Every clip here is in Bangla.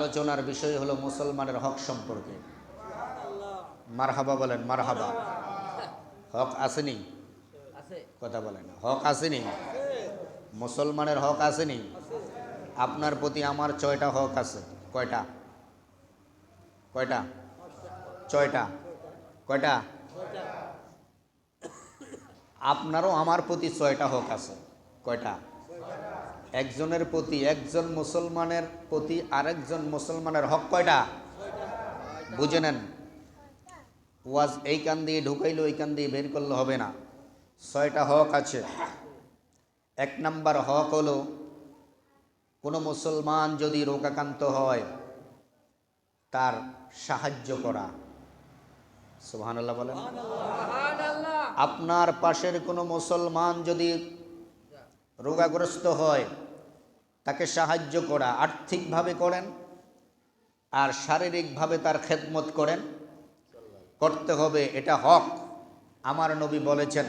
আলোচনার বিষয় হলো মুসলমানের হক সম্পর্কে। মারহাবা বলেন, মারহাবা। হক আসেনি? কথা বলেন, হক আসেনি? মুসলমানের হক আসেনি? আপনার প্রতি আমার 6টা হক আছে। কয়টা? কয়টা? 6টা। কয়টা? আপনারও আমার প্রতি 6টা হক আছে। কয়টা? একজনের প্রতি, একজন মুসলমানের প্রতি আরেকজন মুসলমানের হক কয়টা? বুঝে নেন। ওয়াজ এই কান দিয়ে ঢুকাইলো ওই কান দিয়ে বের করলে হবে না। 6টা হক আছে। 1 নাম্বার হক হলো, কোনো মুসলমান যদি রোগাক্রান্ত হয় তার সাহায্য করা। সুবহানাল্লাহ বলেন। আপনার পাশের কোনো মুসলমান যদি রোগাগ্রস্ত হয় তাকে সাহায্য করা, আর্থিকভাবে করেন আর শারীরিকভাবে তার খেদমত করেন, করতে হবে। এটা হক। আমার নবী বলেছেন,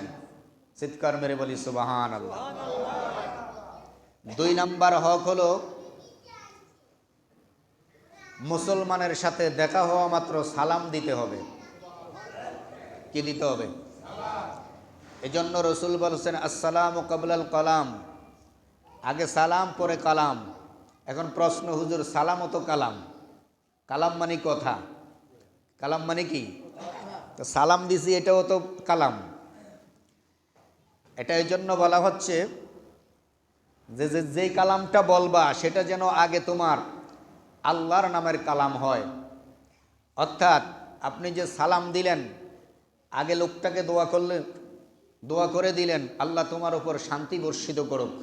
চিৎকার মেরে বলি সুবহানাল্লাহ। 2 নাম্বার হক হলো, মুসলমানের সাথে দেখা হওয়া মাত্র সালাম দিতে হবে। কি দিতে হবে? এজন্য রসুল বলেছেন, আসসালামু কাবলাল কালাম, আগে সালাম পরে কালাম। এখন প্রশ্ন, হুজুর সালামও তো কালাম, কালাম মানে কথা, কালাম মানে কি? তো সালাম দিছি এটাও তো কালাম। এটা এই জন্য বলা হচ্ছে যে যেই কালামটা বলবা সেটা যেন আগে তোমার আল্লাহর নামের কালাম হয়। অর্থাৎ আপনি যে সালাম দিলেন, আগে লোকটাকে দোয়া করে দিলেন, আল্লাহ তোমার উপর শান্তি বর্ষিত করুক।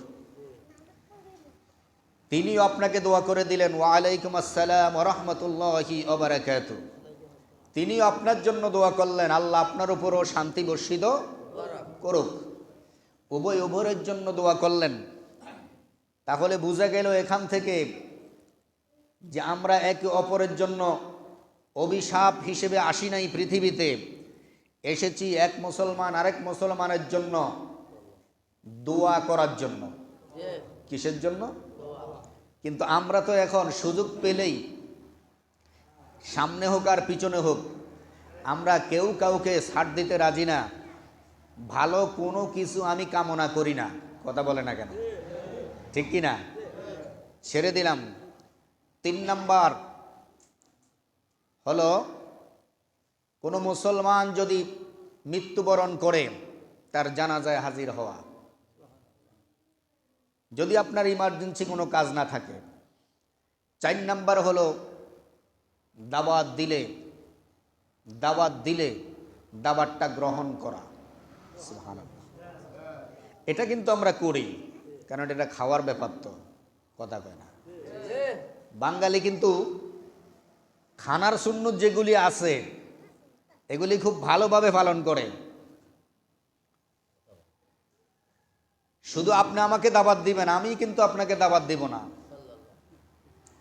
তিনিও আপনাকে দোয়া করে দিলেন, ওয়া আলাইকুম আসসালাম ওয়া রাহমাতুল্লাহি ওয়া বারাকাতুহু। তিনিও আপনার জন্য দোয়া করলেন, আল্লাহ আপনার উপরও শান্তি বর্ষিত করুক। উভয়ের জন্য দোয়া করলেন। তাহলে বোঝা গেল এখান থেকে যে আমরা একে অপরের জন্য অভিশাপ হিসেবে আসি নাই পৃথিবীতে, এসেছি এক মুসলমান আরেক মুসলমানের জন্য দোয়া করার জন্য। কিসের জন্য? কিন্তু আমরা তো এখন সুযোগ পেলেই, সামনে হোক আর পিছনে হোক, আমরা কেউ কাউকে ছাড় দিতে রাজি না। ভালো কোনো কিছু আমি কামনা করি না। কথা বলে না কেন? ঠিক কি না? ছেড়ে দিলাম। 3 নাম্বার হলো, কোনো মুসলমান যদি মৃত্যুবরণ করে তার জানাজায় হাজির হওয়া, যদি আপনার ইমার্জেন্সি কোনো কাজ না থাকে। 4 নাম্বার হলো, দাওয়াত দিলে দাওয়াতটা গ্রহণ করা। সুবহানাল্লাহ। এটা কিন্তু আমরা করি, কারণ এটা খাওয়ার ব্যাপার তো। কথা কয় না? বাঙালি কিন্তু খানার সুন্নত যেগুলি আছে এগুলি খুব ভালোভাবে পালন করে। শুধু আপনি আমাকে দাওয়াত দিবেন, আমি কিন্তু আপনাকে দাওয়াত দিব না।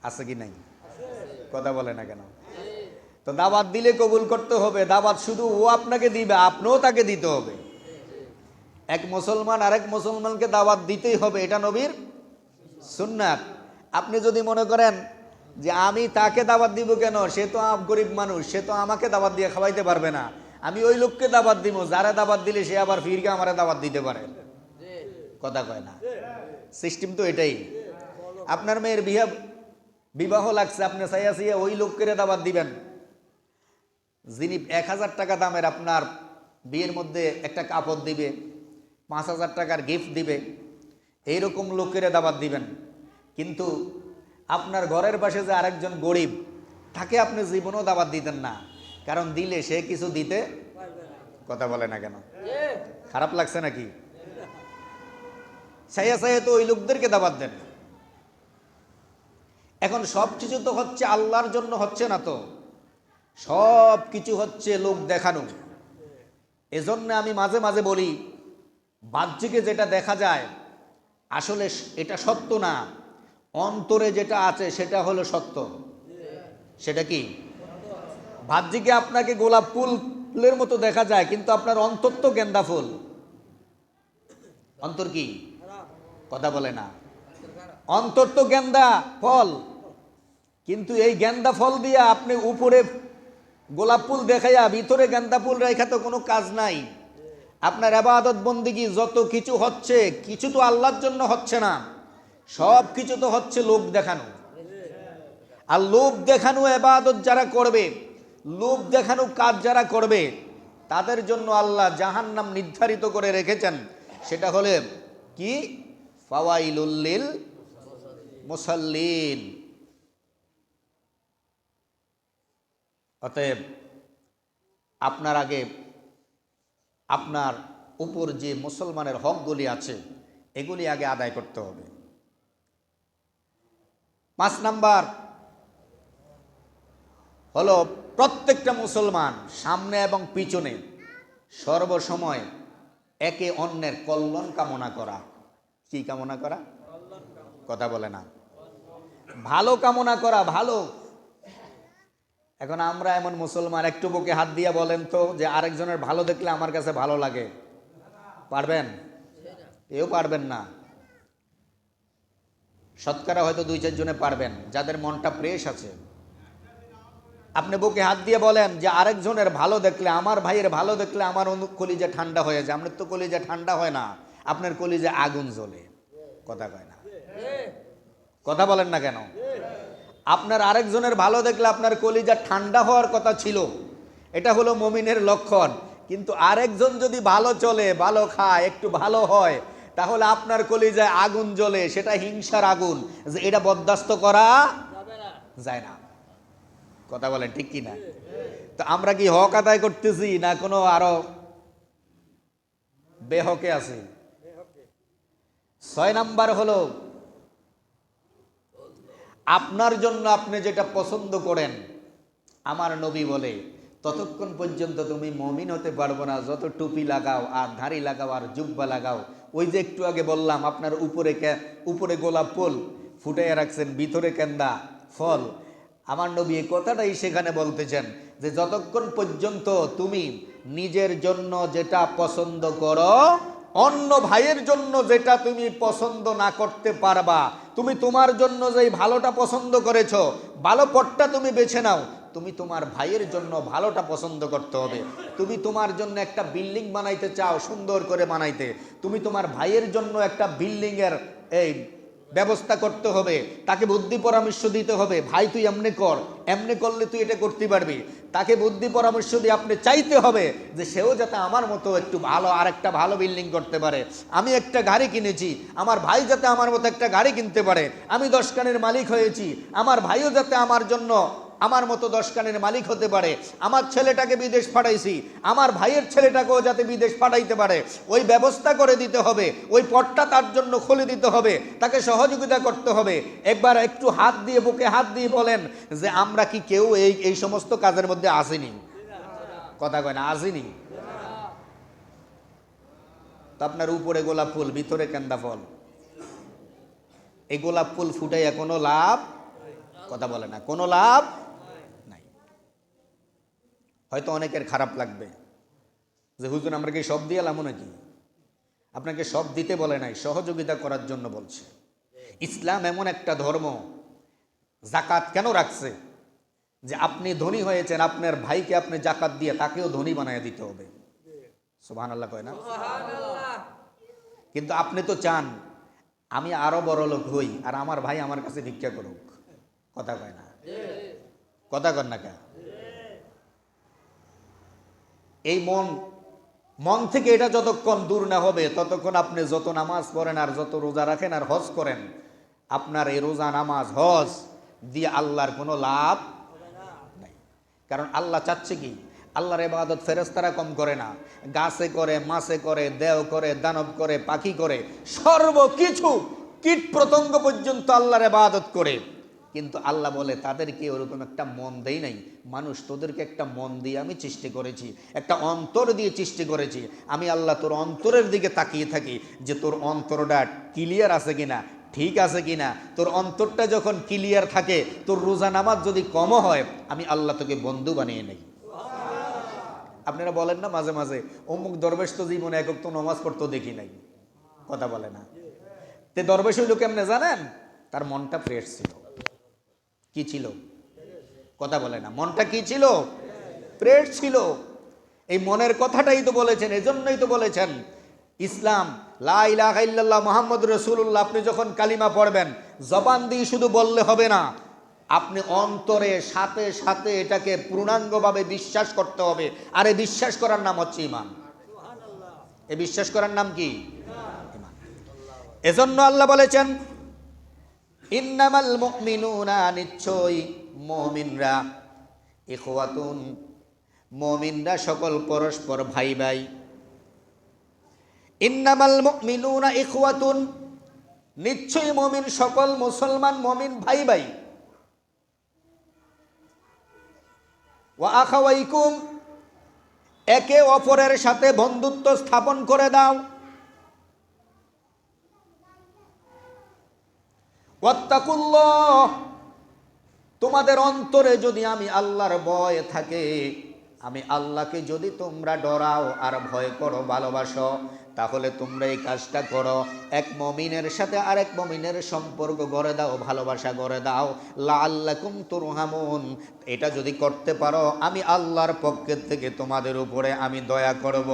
আছে কি নাই? কথা বলে না কেন? তো দাওয়াত দিলে কবুল করতে হবে। দাওয়াত শুধু ও আপনাকে দিবে, আপনিও তাকে দিতে হবে। এক মুসলমান আরেক মুসলমানকে দাওয়াত দিতেই হবে, এটা নবীর সুন্নাত। আপনি যদি মনে করেন যে আমি তাকে দাওয়াত দিব কেন, সে তো গরিব মানুষ, সে তো আমাকে দাওয়াত দিয়ে খাওয়াইতে পারবে না, আমি ওই লোককে দাওয়াত দিব যারা দাওয়াত দিলে সে আবার ফিরকে আমারে দাওয়াত দিতে পারে। কথা কয় না? সিস্টেম তো এটাই। আপনার মেয়ের বিবাহ লাগছে, আপনি চাইয়া ওই লোককে দাওয়াত দিবেন যিনি 1000 টাকা দামের আপনার বিয়ের মধ্যে একটা কাপড় দিবে, 5000 টাকার গিফট দিবে, এইরকম লোকের দাওয়াত দিবেন। কিন্তু আপনার ঘরের পাশে যে আরেকজন গরিব, তাকে আপনি জীবনেও দাওয়াত দিতেন না, কারণ দিলে সে কিছু দিতে। কথা বলে না কেন? খারাপ লাগছে নাকি? চাইয়া তো ওই লোকদেরকে দাওয়াত দেন। এখন সব কিছু তো হচ্ছে আল্লাহর জন্য, হচ্ছে না তো, সব কিছু হচ্ছে লোক দেখানো। এজন্য আমি মাঝে মাঝে বলি, বাহ্যিকে যেটা দেখা যায় আসলে এটা সত্য না, অন্তরে যেটা আছে সেটা হলো সত্য। সেটা কি? বাহ্যিকে আপনাকে গোলাপ ফুলের মতো দেখা যায়, কিন্তু আপনার অন্তর তো গেন্দা ফুল। অন্তর কি? কথা বলে না? অন্তর তো গেন্দা ফল। কিন্তু এই গেন্দা ফল দিয়া আপনি উপরে গোলাপ ফুল দেখাইয়া ভিতরে গেন্দা ফুল রেখা তো কোনো কাজ নাই। আপনার ইবাদত বন্দেগী যত কিছু হচ্ছে, কিছু তো আল্লাহর জন্য হচ্ছে না, সব কিছু তো হচ্ছে লোক দেখানো। আর লোক দেখানো ইবাদত যারা করবে, লোক দেখানো কাজ যারা করবে, তাদের জন্য আল্লাহ জাহান্নাম নির্ধারিত করে রেখেছেন। সেটা হলে কি? ফাওয়াইলুল লিল মুসাল্লিন। অতএব আপনার আগে আপনার উপর যে মুসলমানের হকগুলি আছে এগুলি আগে আদায় করতে হবে। 5 নাম্বার হলো প্রত্যেকটা মুসলমান সামনে এবং পিছনে সর্বসময় একে অন্যের কল্যাণ কামনা করা। কি কামনা করা? কথা বলে না। ভালো কামনা করা, ভালো। এখন আমরা এমন মুসলমান, একটু বুকে হাত দিয়ে বলেন তো যে আরেকজনের ভালো দেখলে আমার কাছে ভালো লাগে? পারবেন? এও পারবেন না। শতকরা হয়তো 2-4 জনে পারবেন, যাদের মনটা ফ্রেশ আছে। আপনি বুকে হাত দিয়ে বলেন যে আরেকজনের ভালো দেখলে, আমার ভাইয়ের ভালো দেখলে আমার কলিজা ঠান্ডা হয়ে যায়। আপনার তো কলিজা ঠান্ডা হয় না, আপনার কলিজা আগুন জ্বলে। কথা কয় না? কথা বলেন না কেন? আপনার আরেকজনের ভালো দেখলে আপনার কলিজা ঠান্ডা হওয়ার কথা ছিল, এটা হলো মুমিনের লক্ষণ। কিন্তু আরেকজন যদি ভালো চলে, ভালো খায়, একটু ভালো হয়, তাহলে আপনার কলিজায় আগুন জ্বলে। সেটা হিংসার আগুন, যে এটা বরদাস্ত করা যায় না। কথা বলেন ঠিক কি না? তো আমরা কি হক আদায় করতেছি না কোনো আরো বেহকে আছি? 6 নাম্বার হলো আপনার জন্য আপনি যেটা পছন্দ করেন। আমার নবী বলে ততক্ষণ পর্যন্ত তুমি মুমিন হতে পারবো না যত টুপি লাগাও আর দাড়ি লাগাও আর জুব্বা লাগাও। ওই যে একটু আগে বললাম আপনার উপরে গোলাপ ফুল ফুটাইয়া রাখছেন, ভিতরে কেন্দা ফল। আমার নবী এই কথাটাই সেখানে বলতেছেন যে যতক্ষণ পর্যন্ত তুমি নিজের জন্য যেটা পছন্দ করো, অন্য ভাইয়ের জন্য যেটা তুমি পছন্দ না করতে পারবা, তুমি তোমার জন্য যেই ভালোটা পছন্দ করেছো, ভালো পথটা তুমি বেছে নাও। তুমি তোমার ভাইয়ের জন্য ভালোটা পছন্দ করতে হবে। তুমি তোমার জন্য একটা বিল্ডিং বানাইতে চাও, সুন্দর করে বানাইতে, তুমি তোমার ভাইয়ের জন্য একটা বিল্ডিংয়ের এই ব্যবস্থা করতে হবে, তাকে বুদ্ধি পরামর্শ দিতে হবে। ভাই তুই এমনি কর, এমনি করলে তুই এটা করতে পারবি। তাকে বুদ্ধি পরামর্শ দিয়ে আপনি চাইতে হবে যে সেও যাতে আমার মতো একটু ভালো আর একটা ভালো বিল্ডিং করতে পারে। আমি একটা গাড়ি কিনেছি, আমার ভাই যাতে আমার মতো একটা গাড়ি কিনতে পারে। আমি 10 কানের মালিক হয়েছি, আমার ভাইও যাতে আমার জন্য আমার মতো 10 কানের মালিক হতে পারে। আমার ছেলেটাকে বিদেশ পাঠাইছি, আমার ভাইয়ের ছেলেটাকেও যাতে বিদেশ পাঠাইতে পারে, ওই ব্যবস্থা করে দিতে হবে। ওই পথটা তার জন্য খুলে দিতে হবে, তাকে সহযোগিতা করতে হবে। একবার একটু হাত দিয়ে, বুকে হাত দিয়ে বলেন যে আমরা কি কেউ এই সমস্ত কাজের মধ্যে আসেনি? কথা কয় না, আসেনি? তো আপনার উপরে গোলাপ ফুল, ভিতরে কেন্দা ফল, এই গোলাপ ফুল ফুটাইয়া কোনো লাভ? কথা বলে না, কোনো লাভ নাই। হয়তো অনেকের খারাপ লাগবে যে হুজুর আমরা কি সব দিয়ে এলাম নাকি? আপনাকে সব দিতে বলে নাই, সহযোগিতা করার জন্য বলছে। ইসলাম এমন একটা ধর্ম, জাকাত কেন রাখছে? যে আপনি ধনী হয়েছেন, আপনার ভাইকে আপনি জাকাত দিয়ে তাকেও ধনী বানায় দিতে হবে। সুবহানাল্লাহ কয় না? কিন্তু আপনি তো চান আমি আরো বড় লোক হই আর আমার ভাই আমার কাছে ভিক্ষা করুক। কথা কয় না? কথা কন না কে? এই মন থেকে এটা যতক্ষণ দূর না হবে, ততক্ষণ আপনি যত নামাজ পড়েন আর যত রোজা রাখেন আর হজ করেন, আপনার এই রোজা নামাজ হজ দিয়ে আল্লাহর কোনো লাভ নাই। কারণ আল্লাহ চাচ্ছে কি? আল্লাহর ইবাদত ফেরেশতারা কম করে না, গাছে করে, মাছে করে, দেও করে, দানব করে, পাখি করে, সর্বকিছু কীট পতঙ্গ পর্যন্ত আল্লাহর ইবাদত করে। কিন্তু আল্লাহ বলে তাদেরকে ওরকম একটা মন দেই নাই। মানুষ তোদেরকে একটা মন দিয়ে আমি সৃষ্টি করেছি, একটা অন্তর দিয়ে সৃষ্টি করেছি। আমি আল্লাহ তোর অন্তরের দিকে তাকিয়ে থাকি যে তোর অন্তরটা ক্লিয়ার আছে কিনা, ঠিক আছে কিনা। তোর অন্তরটা যখন ক্লিয়ার থাকে, তোর রোজা নামাজ যদি কমও হয়, আমি আল্লাহ তোকে বন্ধু বানিয়ে নেই। আপনারা বলেন না মাঝে মাঝে অমুক দরবেশ তো জীবনে একক তো নামাজ পড়তো দেখি নাই। কথা বলে না? তে দরবেশ হইল কেমনে জানেন? তার মনটা ফ্রেশ ছিল। কি ছিল? কথা বলে না। মনটা কি ছিল? প্রেট ছিল। এই মনের কথাটাই তো বলেছেন, এজন্যই তো বলেছেন ইসলাম লা ইলাহা ইল্লাল্লাহ মুহাম্মাদুর রাসূলুল্লাহ আপনি যখন কালিমা পড়বেন জবান দিয়ে শুধু বললে হবে না, আপনি অন্তরে সাথে সাথে এটাকে পূর্ণাঙ্গভাবে বিশ্বাস করতে হবে। আর এই বিশ্বাস করার নাম হচ্ছে ঈমান। এই বিশ্বাস করার নাম কি? ঈমান। এজন্য আল্লাহ বলেছেন ইন্নামাল মুমিনুনা, নিশ্চয়ই মুমিনরা, ইখওয়াতুন, মুমিনরা সকল পরস্পর ভাই ভাই। ইন্নামাল মুমিনুনা ইখওয়াতুন, নিশ্চয়ই মুমিন সকল মুসলমান মুমিন ভাই ভাই। ওয়া আখাওয়াইকুম, একে অপরের সাথে বন্ধুত্ব স্থাপন করে দাও। ওয়াত্তাকুল্লাহ, তোমাদের অন্তরে যদি আমি আল্লাহর ভয় থাকে, আমি আল্লাহকে যদি তোমরা ডরাও আর ভয় করো, ভালোবাসো, তাহলে তোমরা এই কাজটা করো, এক মুমিনের সাথে আরেক মুমিনের সম্পর্ক গড়ে দাও, ভালোবাসা গড়ে দাও। লাআল্লাকুম তুরহামুন, এটা যদি করতে পারো আমি আল্লাহর পক্ষ থেকে তোমাদের উপরে আমি দয়া করব।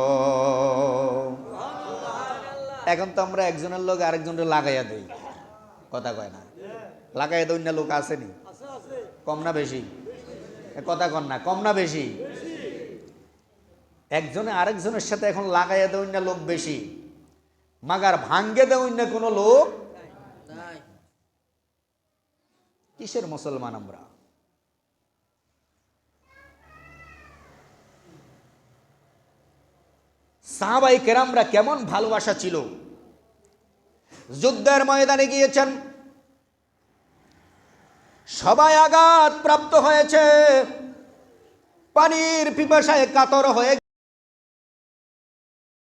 এখন তো আমরা একজনের লোক আরেকজনের লাগাইয়া দেই, কথা কয় না? লাগাইয়া দেই না, লোক আসেনি? কম না বেশি? কথা কন না, কম না বেশি? একজনে আরেকজনের সাথে এখন লাগাইয়া দেওয়া না লোক বেশি, মাগার ভাঙ্গে দেওয়া না কোনো লোক। কিসের মুসলমান আমরা? সাহাবায়ে কেরামরা কেমন ভালোবাসা ছিল। যুদ্ধের ময়দানে গিয়েছেন, সবাই আঘাত প্রাপ্ত হয়েছে, পানির পিপাসায় কাতর হয়ে